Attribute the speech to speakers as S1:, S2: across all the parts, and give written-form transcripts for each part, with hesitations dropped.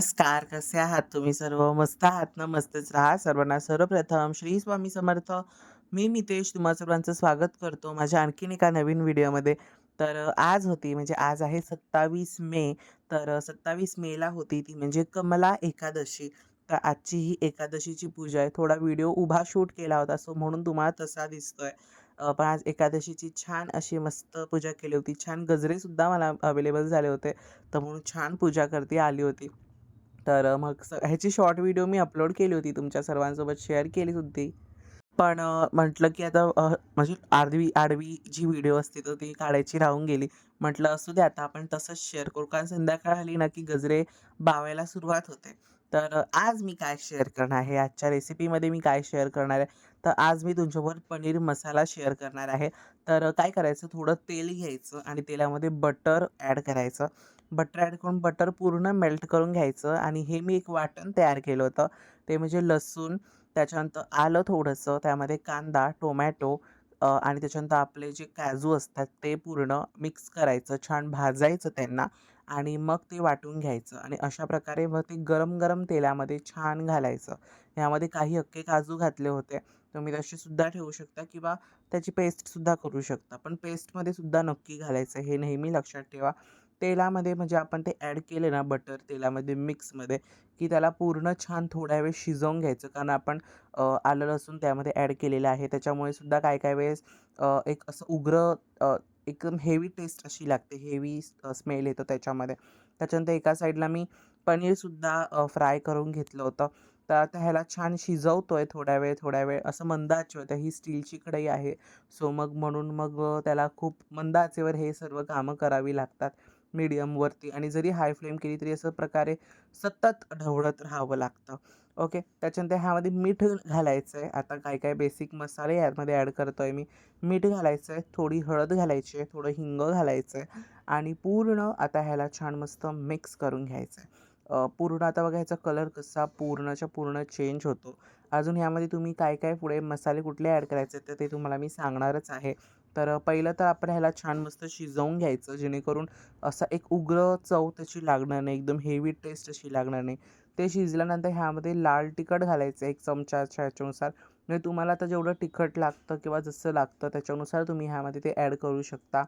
S1: नमस्कार, कसे आहात तुम्ही सर्व? मस्त आहात ना? मस्तच राहा. सर्वांना सर्वप्रथम श्री स्वामी समर्थ. मी मितेश तुम्हा सर्वांचं स्वागत करतो माझ्या आणखीन एका नवीन व्हिडिओमध्ये. आज होती म्हणजे आज आहे 27 मे. 27 मेला होती ती म्हणजे कमला एकादशी. तर आजची ही एकादशीची पूजा आहे. थोडा व्हिडिओ उभा शूट केला होता सो म्हणून तुम्हाला तसा दिसतोय. पण आज एकादशीची छान अशी मस्त पूजा केली होती. छान गजरेसुद्धा मला अवेलेबल झाले होते. तर म्हणून छान पूजा करती आली होती. मग ह्याची शॉर्ट व्हिडिओ मी अपलोड केली होती तुमच्या सर्वांसोबत शेअर केली होती. पण म्हटलं की आता म्हणजे आडवी आडवी जी व्हिडिओ असते तर ती काढायची राहून गेली. म्हटलं असू दे आता आपण तसंच शेअर करू कारण संध्याकाळ आली ना की गजरे बावायला सुरुवात होते. आज मी काय शेअर करणार आहे, आजच्या रेसिपीमध्ये मी काय शेअर करणार आहे, तर आज मी तुमच्याबरोबर पनीर मसाला शेअर करणार आहे. काय करायचं थोडं तेल घ्यायचं आणि तेलामध्ये बटर ॲड करायचं. बटर ॲड करून बटर पूर्ण मेल्ट करून घ्यायचं आणि हे मी एक वाटण तयार केलं होतं. ते म्हणजे लसूण, त्याच्यानंतर आलं थोडंसं, त्यामध्ये कांदा, टोमॅटो आणि त्याच्यानंतर आपले जे काजू असतात ते पूर्ण मिक्स करायचं, छान भाजायचं त्यांना आणि मग ते वाटून घ्यायचं आणि अशा प्रकारे मग ते गरम-गरम तेलामध्ये छान घालायचं. ह्यामध्ये काही अख्खे काजू घातले होते. तुम्ही तसे सुद्धा ठेवू शकता किंवा त्याची पेस्टसुद्धा करू शकता. पण पेस्टमध्ये सुद्धा नक्की घालायचं हे नेहमी लक्षात ठेवा. तेलामध्ये म्हणजे आपण ते ॲड केले ना बटर तेलामध्ये मिक्समध्ये, की त्याला पूर्ण छान थोड्या वेळ शिजवून घ्यायचं. कारण आपण आलं लसूण त्यामध्ये ॲड केलेलं आहे. त्याच्यामुळे सुद्धा काही-काही वेळेस एक असं उग्र अ, एकदम हेवी टेस्ट अशी लागते. हेवी स्मेल येतो त्याच्यामध्ये. त्याच्यानंतर एका साईडला मी पनीरसुद्धा फ्राय करून घेतलं होतं. तर आता ह्याला छान शिजवतोय थोड्या वेळ असं मंद आचेवर. ही स्टीलची कढई आहे. सो म्हणून त्याला खूप मंद आचेवर हे सर्व कामं करावी लागतात. मीडियमवरती आणि जरी हाय फ्लेम केली तरी असं प्रकारे सतत ढवळत राहावं लागतं. ओके. त्याच्यानंतर ह्यामध्ये मीठ घालायचं आहे. आता काय-काय बेसिक मसाले यामध्ये ॲड करतोय मी. मीठ घालायचं आहे, थोडी हळद घालायची आहे, थोडं हिंग घालायचं आहे आणि पूर्ण आता ह्याला छान मस्त मिक्स करून घ्यायचं आहे. पूर्ण आता बघा ह्याचा कलर कसा पूर्णच्या पूर्ण चेंज होतो. अजून ह्यामध्ये तुम्ही काय-काय पुढे मसाले कुठले ॲड करायचे तर ते तुम्हाला मी सांगणारच आहे. पहिलं तर आपण ह्याला छान मस्त शिजवून घ्यायचं जेणेकरून असा एक उग्र चव त्याची लागणार नाही, एकदम हेवी टेस्ट अशी लागणार नाही. ते शिजल्यानंतर ह्यामध्ये लाल तिखट घालायचं 1 चमचाच्या ह्याच्यानुसार. म्हणजे तुम्हाला आता जेवढं तिखट लागतं किंवा जसं लागतं त्याच्यानुसार तुम्ही ह्यामध्ये ते ॲड करू शकता.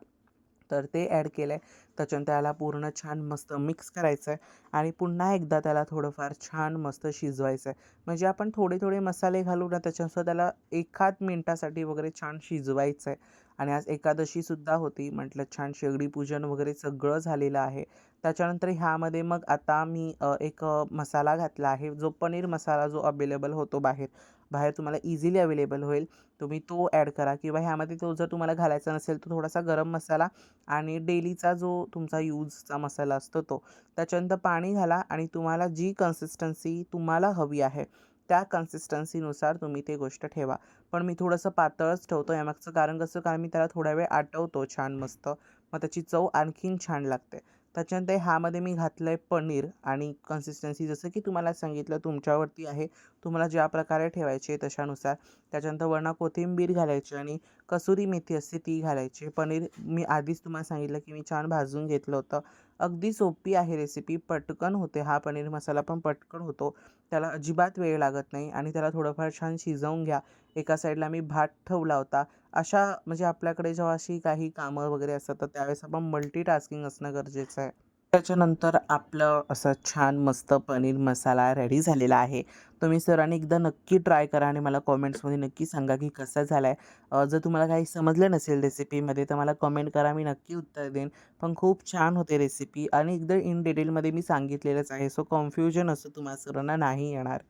S1: तर ते ॲड केलं आहे. त्याच्यानंतर त्याला पूर्ण छान मस्त मिक्स करायचं आहे आणि पुन्हा एकदा त्याला थोडंफार छान मस्त शिजवायचं आहे. म्हणजे आपण थोडे-थोडे मसाले घालू ना त्याच्यानुसार त्याला एखाद मिनिटासाठी वगैरे छान शिजवायचं आहे. आणि आज एकादशीसुद्धा होती. म्हटलं छान शेगडी पूजन वगैरे सगळं झालेलं आहे. त्याच्यानंतर ह्यामध्ये मग आता मी एक मसाला घातला आहे, जो पनीर मसाला जो अवेलेबल होतो बाहेर. बाहेर तुम्हाला इझिली अवेलेबल होईल. तुम्ही तो ॲड करा किंवा ह्यामध्ये तो जर तुम्हाला घालायचा नसेल, तर थोडासा गरम मसाला आणि डेलीचा जो तुमचा यूजचा मसाला असतो तो. त्याच्यानंतर पाणी घाला आणि तुम्हाला जी कन्सिस्टन्सी तुम्हाला हवी आहे, त्या कन्सिस्टन्सीनुसार तुम्ही ती गोष्ट ठेवा. पण मी थोडंसं पातळच ठेवतो यामागचं कारण कसं, कारण मी त्याला थोडा वेळ आटवतो छान मस्त. मग त्याची चव आणखीन छान लागते. त्याच्यानंतर ह्यामध्ये मी घातलं आहे पनीर आणि कन्सिस्टन्सी जसं की तुम्हाला सांगितलं तुमच्यावरती आहे. तुम्हाला ज्या प्रकारे ठेवायची आहे तशानुसार. त्याच्यानंतर वरनं कोथिंबीर घालायची आणि कसुरी मेथी असते ती घालायची. पनीर मी आधीच तुम्हाला सांगितलं की मी छान भाजून घेतलं होतं. अगदी सोपी आहे रेसिपी, पटकन होते. हा पनीर मसाला पण पटकन होतो. त्याला अजिबात वेळ लागत नाही आणि त्याला थोडंफार छान शिजवून घ्या. एका साईडला मी भात ठेवला होता. अशा म्हणजे आपल्याकडे जेव्हा अशी काही कामं वगैरे असतात, तर त्यावेळेस आपण मल्टीटास्किंग असणं गरजेचं आहे. त्याच्यानंतर आपलं असं छान मस्त पनीर मसाला रेडी झालेला आहे. तुम्ही सर्वांनी एकदा नक्की ट्राय करा आणि मला कमेंट्समध्ये नक्की सांगा की कसा झाला आहे. जर तुम्हाला काही समजलं नसेल रेसिपीमध्ये तर मला कमेंट करा, मी नक्की उत्तर देईन. पण खूप छान होते रेसिपी आणि एकदम इन डिटेलमध्ये मी सांगितलेलंच आहे. सो कन्फ्युजन असं तुम्हा सर्वांना नाही येणार.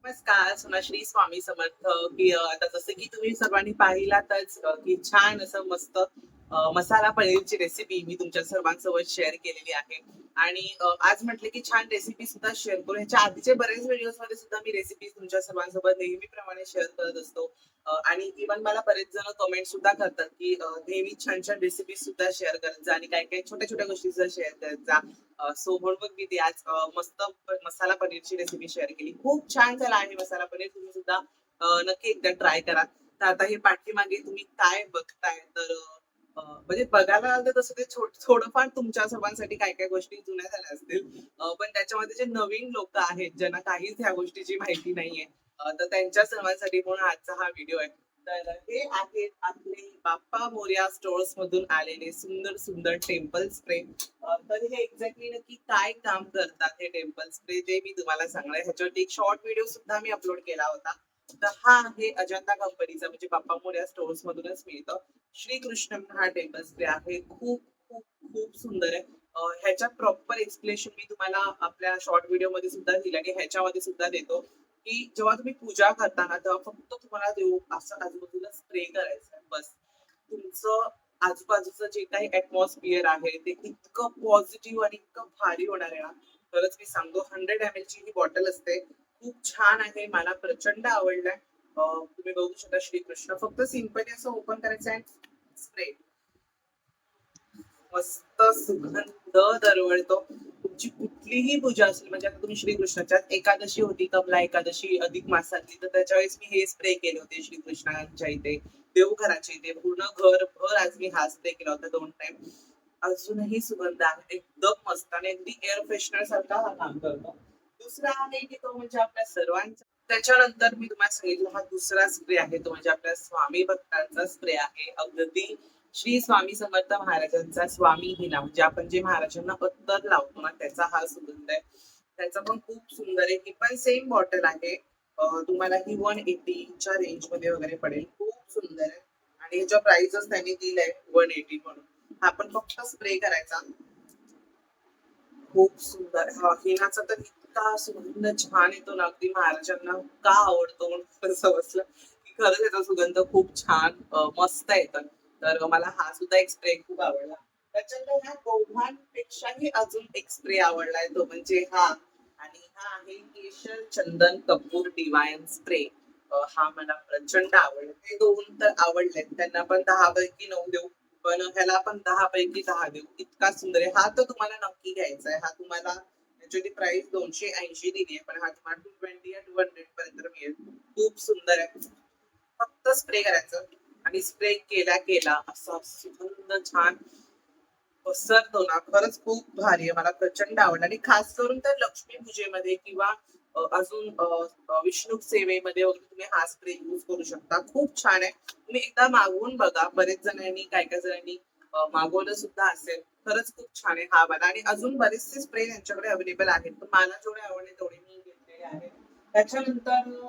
S2: नमस्कार, श्री स्वामी समर्थ. आता जसं की तुम्ही सर्वांनी पाहिलातच की छान असं मस्त मसाला पनीरची रेसिपी मी तुमच्या सर्वांसोबत शेअर केलेली आहे. आणि आज म्हटलं की छान रेसिपी सुद्धा शेअर करू. ह्याच्या आधीचे बरेच व्हिडिओज मध्ये सुद्धा मी रेसिपी तुमच्या सर्वांसोबत नेहमीप्रमाणे शेअर करत असतो. आणि इव्हन मला बरेच जण कमेंट सुद्धा करतात की नेहमी छान छान रेसिपी सुद्धा शेअर करत जा आणि काही काही छोट्या छोट्या गोष्टी सुद्धा शेअर करत जा. सो म्हणून मग मी ती आज मस्त मसाला पनीरची रेसिपी शेअर केली. खूप छान झाला आहे मसाला पनीर. तुम्ही सुद्धा नक्की एकदा ट्राय करा. तर आता हे पाठीमागे तुम्ही काय बघताय तर म्हणजे बघायला आलं तर तसं ते थोडंफार तुमच्या सर्वांसाठी काय-काय गोष्टी जुन्या झाल्या असतील. पण त्याच्यामध्ये जे नवीन लोकं आहेत, ज्यांना काहीच ह्या गोष्टीची माहिती नाहीये, तर त्यांच्या सर्वांसाठी म्हणून आजचा हा व्हिडिओ आहे. तर हे आहेत आपले बाप्पा मोरया स्टोअर्समधून आलेले सुंदर-सुंदर टेम्पल स्प्रे. तर हे एक्झॅक्टली नक्की काय काम करतात हे टेम्पल स्प्रे, ते मी तुम्हाला सांगणार आहे. ह्याच्यावरती एक शॉर्ट व्हिडिओ सुद्धा मी अपलोड केला होता. तर हा आहे अजंता कंपनीचा म्हणजे बाप्पा मोरया स्टोअर्समधूनच मिळतं. श्रीकृष्ण हा टेम्पल स्प्रे आहे. खूप, खूप, खूप सुंदर आहे. ह्याच्यात प्रॉपर एक्सप्लेनेशन मी तुम्हाला आपल्या शॉर्ट व्हिडिओमध्ये सुद्धा दिलं आणि ह्याच्यामध्ये सुद्धा देतो, की जेव्हा तुम्ही पूजा करता ना, तेव्हा फक्त तुम्हाला देव असं आजूबाजूला स्प्रे करायचं आहे बस. तुमचं आजूबाजूचं जे काही ॲटमॉस्फिअर आहे, ते इतकं पॉझिटिव्ह आणि इतकं भारी होणार आहे ना, खरंच मी सांगतो 100 ml ची ही बॉटल असते. खूप छान आहे. मला प्रचंड आवडलाय. तुम्ही बघू शकता श्रीकृष्ण. फक्त सिंपली असं ओपन करायचं आहे स्प्रे. मस्त सुगंध दरवळतो. तुमची कुठलीही पूजा असेल म्हणजे आता तुम्ही श्रीकृष्णाच्या एकादशी होती, कमला एकादशी अधिक मासातली, तर त्याच्या वेळेस मी हे स्प्रे केले होते श्रीकृष्णाच्या इथे, देवघराच्या इथे. पूर्ण घरभर आज मी हा स्प्रे केला होता 2 टाईम. अजूनही सुगंध आहे. एकदम मस्त आणि अगदी एअर फ्रेशनर सारखा हा काम करतो. दुसरा आहे की तो म्हणजे आपल्या सर्वांचा त्याच्यानंतर मी तुम्हाला सांगितलं हा दुसरा स्प्रे आहे तो म्हणजे आपल्या स्वामी भक्तांचा स्प्रे आहे. अगदी श्री स्वामी समर्थ महाराजांचा स्वामी हिना म्हणजे आपण जे महाराजांना अत्तर लावतो ना त्याचा हा सुगंध आहे. त्याचा पण खूप सुंदर आहे. ही पण सेम बॉटल आहे. तुम्हाला ही 180 च्या रेंजमध्ये वगैरे पडेल. खूप सुंदर आहे आणि ह्याच्या प्राइसच त्यांनी दिलंय 180 म्हणून. हा पण फक्त स्प्रे करायचा. खूप सुंदर. हां, हिनाचा तर इतका सुगंध छान येतो ना, अगदी महाराजांना का आवडतो म्हणून समजलं, की खरंच याचा सुगंध खूप छान मस्त येतं. तर मला हा सुद्धा एक स्प्रे खूप आवडला. त्याच्यानंतर ह्या दोघांपेक्षाही अजून एक स्प्रे आवडलाय तो म्हणजे हा आणि हा आहे केशर चंदन कपूर डिवाइन स्प्रे. हा मला प्रचंड आवडला. हे 2 तर आवडलेत. त्यांना पण 10 पैकी 9 देऊ. पण ह्याला आपण 10 पैकी 10 देऊ. इतका सुंदर आहे. हा तर तुम्हाला नक्की घ्यायचा आहे. हा तुम्हाला त्याची प्राइस 280 दिली आहे, पण हा तुम्हाला 220 या 200 पर्यंत मिळेल. खूप सुंदर आहे. फक्त स्प्रे करायचं आणि स्प्रे केला असा सुगंध छान पसरतो ना, खरंच खूप भारी आहे. मला प्रचंड आवडलं आणि खास करून तर लक्ष्मी पूजेमध्ये किंवा अजून विष्णू सेवेमध्ये वगैरे तुम्ही हा स्प्रे यूज करू शकता. खूप छान आहे. तुम्ही एकदा मागवून बघा. बरेच जणांनी, काही-काही जणांनी मागवलं सुद्धा असेल. खरंच खूप छान आहे हा वाला आणि अजून बरेचसे स्प्रे त्यांच्याकडे अवेलेबल आहेत. पण मला जेवढे आवडले तेवढे मी घेतलेले आहेत. त्याच्यानंतर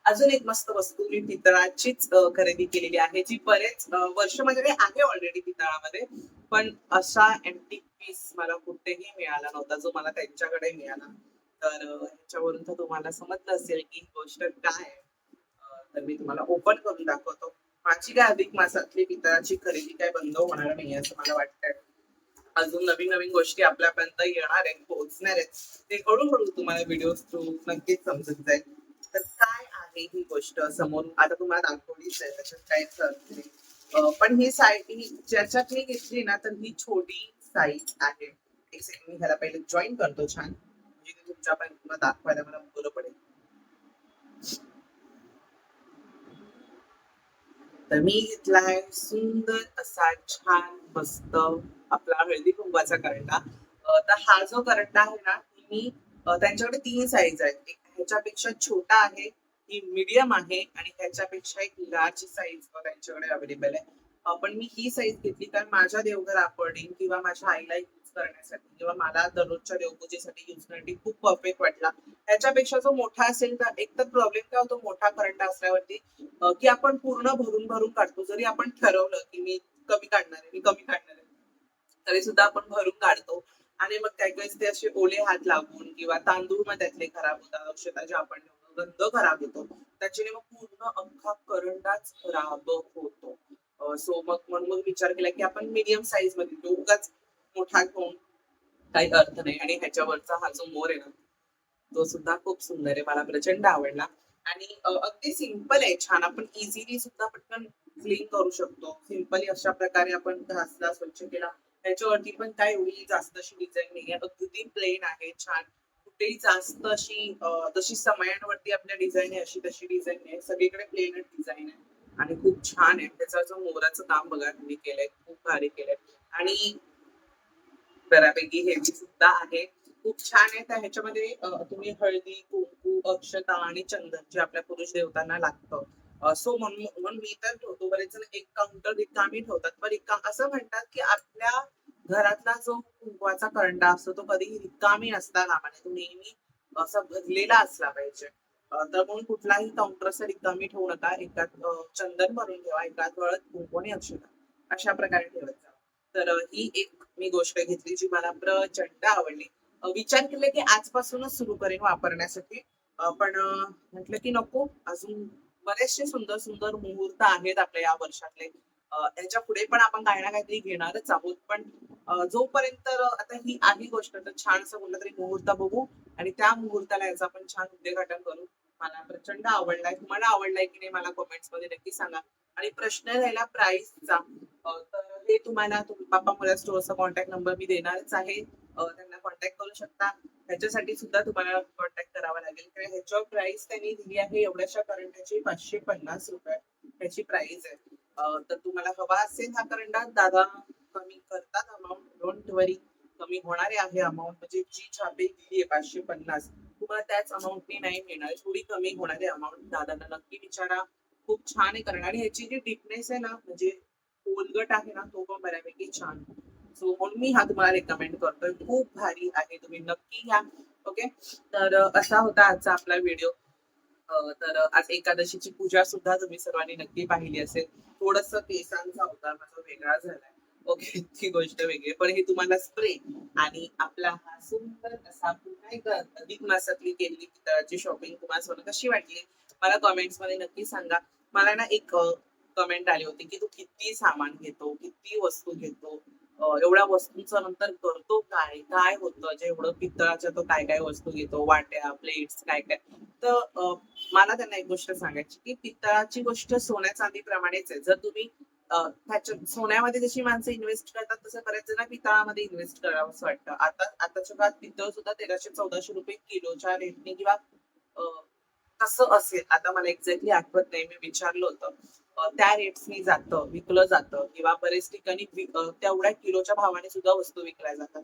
S2: अजून एक मस्त वस्तू मी पितळाचीच खरेदी केलेली आहे, जी बरेच वर्ष माझ्याकडे आहे ऑलरेडी पितळामध्ये. पण असा अँटिक पीस मला कुठेही मिळाला नव्हता, जो मला त्यांच्याकडे मिळाला. तर ह्याच्यावरून तर तुम्हाला समजलं असेल, की ही गोष्ट काय आहे. तर मी तुम्हाला ओपन करून दाखवतो. माझी काय अधिक मासातली पितळाची खरेदी काय बंद होणार नाहीये असं मला वाटतंय. अजून नवीन-नवीन गोष्टी आपल्यापर्यंत येणार आहेत, पोहोचणार आहेत. ते हळू-हळू तुम्हाला व्हिडिओज थ्रू नक्कीच समजत जाईल. तर काय आहे ही गोष्ट समोरून आता तुम्हाला दाखवलीच आहे, त्याच्यात काहीच अर्थ नाही. पण ही ही ज्याच्यात मी घेतली ना, तर ही छोटी साईज आहे. एक सेकंड मी ह्याला पहिले जॉइन करतो छान. म्हणजे ते तुमच्यापर्यंत पुन्हा दाखवायला मला बरं पडेल. तर मी घेतलाय सुंदर असा छान मस्त आपला हळदी कुंकवाचा करंडा. तर हा जो करंडा आहे ना, मी त्यांच्याकडे 3 साईज आहेत. एक ह्याच्यापेक्षा छोटा आहे, ही मीडियम आहे आणि ह्याच्यापेक्षा एक लार्ज साईज त्यांच्याकडे अवेलेबल आहे. पण मी ही साईज घेतली कारण माझ्या देवघर अकॉर्डिंग किंवा माझ्या आईला यूज करण्यासाठी किंवा मला दररोजच्या देवपूजेसाठी यूज करण्यासाठी खूप परफेक्ट वाटला. ह्याच्यापेक्षा जो मोठा असेल तर एक तर प्रॉब्लेम काय होतो मोठा करंडा असल्यावरती की आपण पूर्ण भरून-भरून काढतो. जरी आपण ठरवलं, की मी कमी काढणार आहे, मी कमी काढणार आहे. तरी सुद्धा आपण भरून काढतो आणि मग काही वेळेस ते असे ओले हात लागून किंवा तांदूळ मग त्यातले खराब होतात, औषधा जे आपण ठेवतो, गंध खराब होतो. त्याच्याने मग पूर्ण अख्खा करंडाच खराब होतो. सो म्हणून मग विचार केला, की आपण मीडियम साइजमध्ये घेऊ. उगाच मोठा घेऊन काही अर्थ नाही आणि ह्याच्यावरचा हा जो मोर आहे ना, तो सुद्धा खूप सुंदर आहे. मला प्रचंड आवडला आणि अगदी सिंपल आहे छान. आपण इझिली सुद्धा पटकन क्लीन करू शकतो. सिंपली अशा प्रकारे आपण घासला, स्वच्छ केला. त्याच्यावरती पण काय एवढी जास्त अशी डिझाइन नाहीये. अगदी प्लेन आहे, छान. कुठेही जास्त अशी जशी समयांवरती आपल्या डिझाइन आहे, अशी तशी डिझाइन नाही. सगळीकडे प्लेनच डिझाइन आहे. आणि खूप छान आहे. त्याचा जो मोराचं काम बघा तुम्ही केलंय, खूप भारी केलंय आणि बऱ्यापैकी हेवी सुद्धा आहे. खूप छान आहे. तर ह्याच्यामध्ये तुम्ही हळदी, कुंकू, अक्षता आणि चंदन जे आपल्या पुरुष देवतांना लागतं. सो म्हणून म्हणून मी तर ठेवतो. बरेच जण एक काउंटर रिकामी ठेवतात. पण असं म्हणतात, की आपल्या घरातला जो कुंकवाचा करंडा असतो तो कधीही रिकामी नसता कामा नये. तो नेहमी असा भरलेला असला पाहिजे. तर म्हणून कुठलाही काउंटर असं रिकामी ठेवू नका. एकात चंदन भरून ठेवा, एकात हळद, कुंकू आणि अक्षता अशा प्रकारे ठेवत जा. तर ही एक मी गोष्ट घेतली जी मला प्रचंड आवडली. विचार केला की आजपासूनच सुरू करेन वापरण्यासाठी. पण म्हटलं की नको अजून बरेचसे सुंदर सुंदर मुहूर्त आहेत आपल्या या वर्षातले. त्याच्या पुढे पण आपण काही ना काहीतरी घेणारच आहोत. पण जोपर्यंत आता ही आहे गोष्ट तर छान असं कुठला तरी मुहूर्त बघू आणि त्या मुहूर्ताला याचं आपण छान उद्घाटन करू. मला प्रचंड आवडलाय. तुम्हाला आवडलाय की नाही मला कमेंट्समध्ये नक्की सांगा. आणि प्रश्न राहिला प्राईसचा. तर हे तुम्हाला बाप्पा मोरया स्टोअरचा कॉन्टॅक्ट नंबर मी देणारच आहे. त्यांना कॉन्टॅक्ट करू शकता. ह्याच्यासाठी सुद्धा तुम्हाला कॉन्टॅक्ट करावा लागेल. कारण ह्याच्यावर प्राईस त्यांनी दिली आहे एवढ्याशा करंड्याची ₹550 ह्याची प्राईस आहे. तर तुम्हाला हवा असेल हा करंडा दादा कमी करतात अमाउंट डोंट वरी. कमी होणारे आहे अमाउंट म्हणजे जी छापे दिली आहे 550 तुम्हाला त्याच अमाउंटनी नाही मिळणार. थोडी कमी होणारी अमाउंट दादांना नक्की विचारा. खूप छान आहे करंडा आणि ह्याची जी डिपनेस आहे ना म्हणजे खोलगट आहे ना तो पण बऱ्यापैकी छान. सो म्हणून मी हा तुम्हाला रेकमेंड करतोय. खूप भारी आहे. तुम्ही नक्की घ्या. ओके. तर असा होता आजचा आपला व्हिडिओ. तर आज एकादशीची पूजा सुद्धा तुम्ही सर्वांनी नक्की पाहिली असेल. थोडंसं केसांचा अवतार माझा वेगळा झालाय. ओके. ती गोष्ट वेगळी आहे. पण हे तुम्हाला स्प्रे आणि आपला हा सुंदर असा पुन्हा एकदा अधिक मासातली केलेली पितळाची शॉपिंग तुम्हाला सर्वांना कशी वाटली? मला कमेंट्समध्ये नक्की सांगा. मला ना एक कमेंट आली होती, की "तू किती सामान घेतो? किती वस्तू घेतो? एवढ्या वस्तूंचं नंतर करतो काय? काय होतं? जे एवढं पितळाच्या तो काय-काय वस्तू घेतो? वाट्या, प्लेट्स काय-काय?" तर मला त्यांना एक गोष्ट सांगायची, की पितळाची गोष्ट सोन्या-चांदीप्रमाणेच आहे. जर तुम्ही त्याच्यात सोन्यामध्ये जशी माणसं इन्व्हेस्ट करतात, तसं बऱ्याच जण पितळामध्ये इन्व्हेस्ट करावंसं वाटतं. आताच्या काळात पितळ सुद्धा ₹1300-1400 किलोच्या रेटने किंवा अ, कसं असेल, आता मला एक्झॅक्टली आठवत नाही. मी विचारलं होतं. त्या रेट्सनी जातं, विकलं जातं किंवा बरेच ठिकाणी तेवढ्या किलोच्या भावाने सुद्धा वस्तू विकल्या जातात.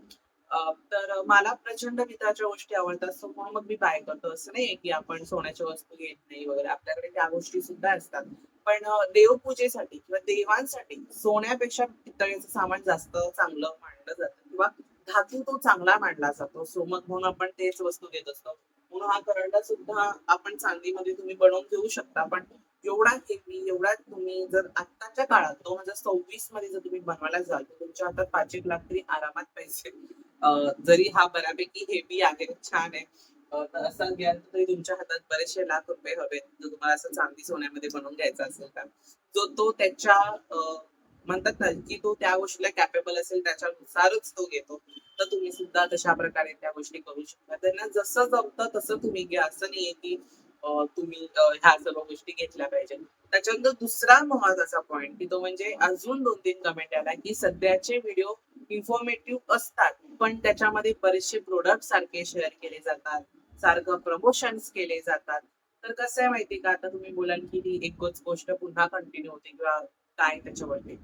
S2: तर मला प्रचंड पितळाच्या गोष्टी आवडतात. सो म्हणून मग मी बाय करतो. असं नाहीये, की आपण सोन्याच्या वस्तू घेत नाही वगैरे. आपल्याकडे त्या गोष्टी सुद्धा असतात. पण देवपूजेसाठी किंवा देवांसाठी सोन्यापेक्षा पितळेचं सामान जास्त चांगलं मानलं जातं किंवा धातू तो चांगला मानला जातो. सो मग म्हणून आपण तेच वस्तू घेत असतो. म्हणून हा करंडा सुद्धा आपण चांदीमध्ये तुम्ही बनवून घेऊ शकता. पण एवढा हेवी, एवढा तुम्ही जर आत्ताच्या काळात 2026 मध्ये जर तुम्ही बनवायला जाल, तर तुमच्या हातात 5-1 लाख तरी आरामात पैसे. जरी हा बऱ्यापैकी हेवी आहे, छान आहे. तर असं घ्याल तरी तुमच्या हातात बरेचसे लाख रुपये हवेत. जर तुम्हाला असं चांदी सोन्यामध्ये बनवून घ्यायचं असेल तर. जो तो त्याच्या म्हणतात ना, की तो त्या गोष्टीला कॅपेबल असेल त्याच्यानुसारच तो घेतो. तर तुम्ही सुद्धा तशा प्रकारे त्या गोष्टी करू शकता. त्यांना जसं जमतं तसं तुम्ही घ्या. असं नाहीये, की तुम्ही ह्या सर्व गोष्टी घेतल्या पाहिजेत. त्याच्यानंतर दुसरा महत्वाचा पॉइंट, की तो म्हणजे अजून 2-3 कमेंट आल्या, की सध्याचे व्हिडिओ इन्फॉर्मेटिव्ह असतात, पण त्याच्यामध्ये बरेचसे प्रॉडक्ट सारखे शेअर केले जातात, सारखं प्रमोशन्स केले जातात. तर कसं आहे माहिती का, आता तुम्ही बोलाल, की ती एकच गोष्ट पुन्हा कंटिन्यू होते किंवा काय त्याच्यावरती.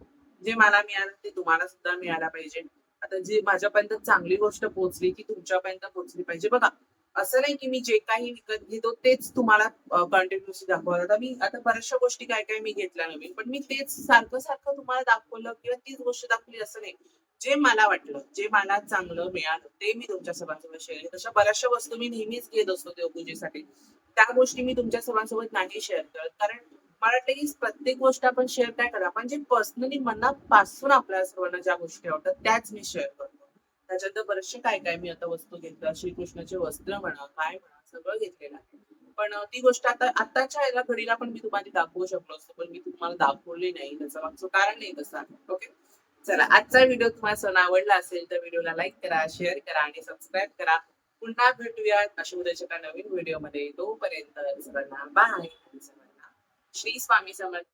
S2: जे मला मिळालं ते तुम्हाला सुद्धा मिळायला पाहिजे. आता जी माझ्यापर्यंत चांगली गोष्ट पोहोचली, ती तुमच्यापर्यंत पोहोचली पाहिजे. बघा, असं नाही की मी जे काही विकत घेतो तेच तुम्हाला कंटिन्यूअसली दाखवलं. आता बऱ्याचशा गोष्टी काय-काय मी घेतल्या नवीन, पण मी तेच सारखं-सारखं तुम्हाला दाखवलं किंवा तीच गोष्ट दाखवली असं नाही. जे मला वाटलं, जे मला चांगलं मिळालं, ते मी तुमच्या सर्वांसोबत शेअर केलं. तशा बऱ्याचशा वस्तू मी नेहमीच घेत असतो देवपूजेसाठी. त्या गोष्टी मी तुमच्या सर्वांसोबत नाही शेअर करत. कारण मला वाटतं की प्रत्येक गोष्ट आपण शेअर नाही करा. पण जे पर्सनली मनापासून आपल्या सर्वांना ज्या गोष्टी आवडतात, त्याच मी शेअर करतो. त्याच्यानंतर बरेचसे काय-काय मी आता वस्तू घेतल्या. श्रीकृष्णाचे वस्त्र म्हणा, काय म्हणा, सगळं घेतलेलं आहे. पण ती गोष्ट आताच्या ह्याला घडीला पण मी तुम्हाला दाखवू शकलो असतो. पण मी तुम्हाला दाखवली नाही. त्याचं मागचं कारण नाही तसं आहे. ओके. चला आजचा व्हिडिओ तुम्हाला सर्वांना आवडला असेल तर व्हिडिओला लाईक करा, शेअर करा आणि सबस्क्राईब करा. पुन्हा भेटूयात अशा उद्याच्या एका नवीन व्हिडिओमध्ये. तोपर्यंत सर्वांना बाय. सर्वांना श्री स्वामी समर्थ.